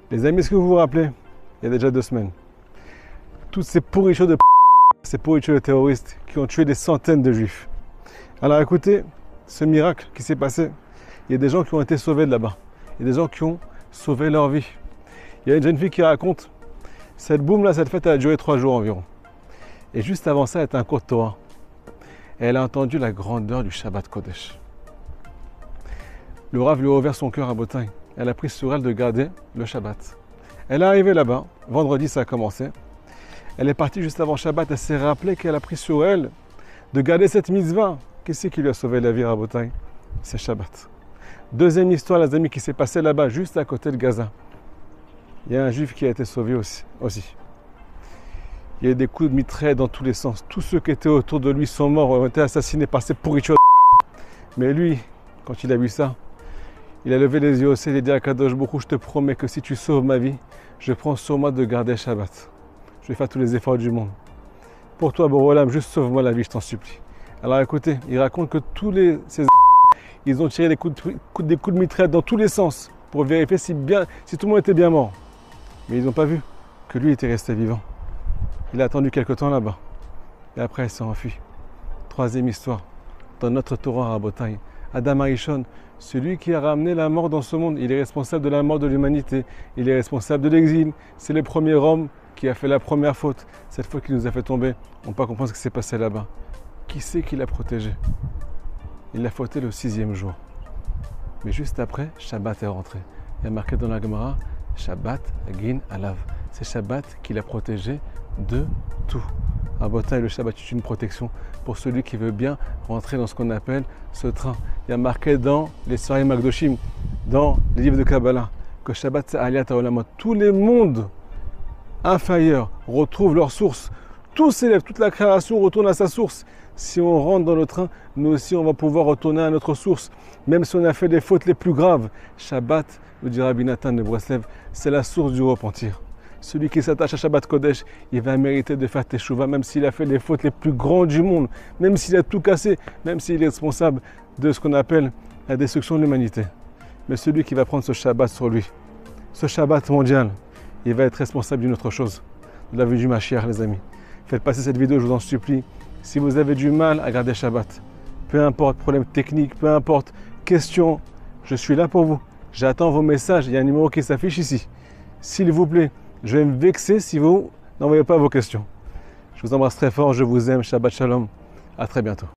Les amis, est-ce que vous vous rappelez, il y a déjà 2 semaines, toutes ces pourritures ces pourritures de terroristes qui ont tué des centaines de juifs. Alors écoutez, ce miracle qui s'est passé, il y a des gens qui ont été sauvés de là-bas. Il y a des gens qui ont sauvé leur vie. Il y a une jeune fille qui raconte, cette boum-là, cette fête, elle a duré 3 jours environ. Et juste avant ça, elle était un cours de Torah. Et elle a entendu la grandeur du Shabbat Kodesh. Le Rav lui a ouvert son cœur à Botaï. Elle a pris sur elle de garder le Shabbat. Elle est arrivée là-bas, vendredi ça a commencé. Elle est partie juste avant Shabbat, elle s'est rappelée qu'elle a pris sur elle de garder cette mitzvah. Qu'est-ce qui lui a sauvé la vie à Botaï? C'est Shabbat. Deuxième histoire, les amis, qui s'est passée là-bas, juste à côté de Gaza. Il y a un juif qui a été sauvé aussi. Il y a eu des coups de mitraille dans tous les sens. Tous ceux qui étaient autour de lui sont morts, ont été assassinés par ces pourritures. Mais lui, quand il a vu ça, il a levé les yeux au ciel et il a dit à Kadosh Baruch, je te promets que si tu sauves ma vie, je prends sur moi de garder Shabbat. Je vais faire tous les efforts du monde. Pour toi, Borolam, juste sauve-moi la vie, je t'en supplie. Alors écoutez, il raconte que ces ils ont tiré des coups de mitraille dans tous les sens pour vérifier si tout le monde était bien mort. Mais ils n'ont pas vu que lui était resté vivant. Il a attendu quelque temps là-bas. Et après, il s'est enfui. Troisième histoire, dans notre Torah à Botaï. Adam Arishon, celui qui a ramené la mort dans ce monde, il est responsable de la mort de l'humanité. Il est responsable de l'exil. C'est le premier homme qui a fait la première faute. Cette faute qui nous a fait tomber. On ne peut pas comprendre ce qui s'est passé là-bas. Qui c'est qui l'a protégé? Il l'a fauté le 6e jour. Mais juste après, Shabbat est rentré. Il y a marqué dans la Gemara, Shabbat Gin Alav. C'est Shabbat qui l'a protégé de tout. À Botaï, le Shabbat est une protection pour celui qui veut bien rentrer dans ce qu'on appelle ce train. Il y a marqué dans les Sfarim Magdoshim, dans les livres de Kabbalah, que Shabbat c'est Aliyat HaOlamot. Tous les mondes inférieurs retrouvent leur source. Tout s'élève, toute la création retourne à sa source. Si on rentre dans le train, nous aussi on va pouvoir retourner à notre source. Même si on a fait les fautes les plus graves. Shabbat, nous dit Rabbi Nathan de Breslev, c'est la source du repentir. Celui qui s'attache à Shabbat Kodesh, il va mériter de faire Teshuvah, même s'il a fait les fautes les plus grandes du monde, même s'il a tout cassé, même s'il est responsable de ce qu'on appelle la destruction de l'humanité. Mais celui qui va prendre ce Shabbat sur lui, ce Shabbat mondial, il va être responsable d'une autre chose, de la vie du Mashiach, les amis. Faites passer cette vidéo, je vous en supplie. Si vous avez du mal à garder Shabbat, peu importe problème technique, peu importe question, je suis là pour vous. J'attends vos messages, il y a un numéro qui s'affiche ici. S'il vous plaît, je vais me vexer si vous n'envoyez pas vos questions. Je vous embrasse très fort, je vous aime, Shabbat Shalom. À très bientôt.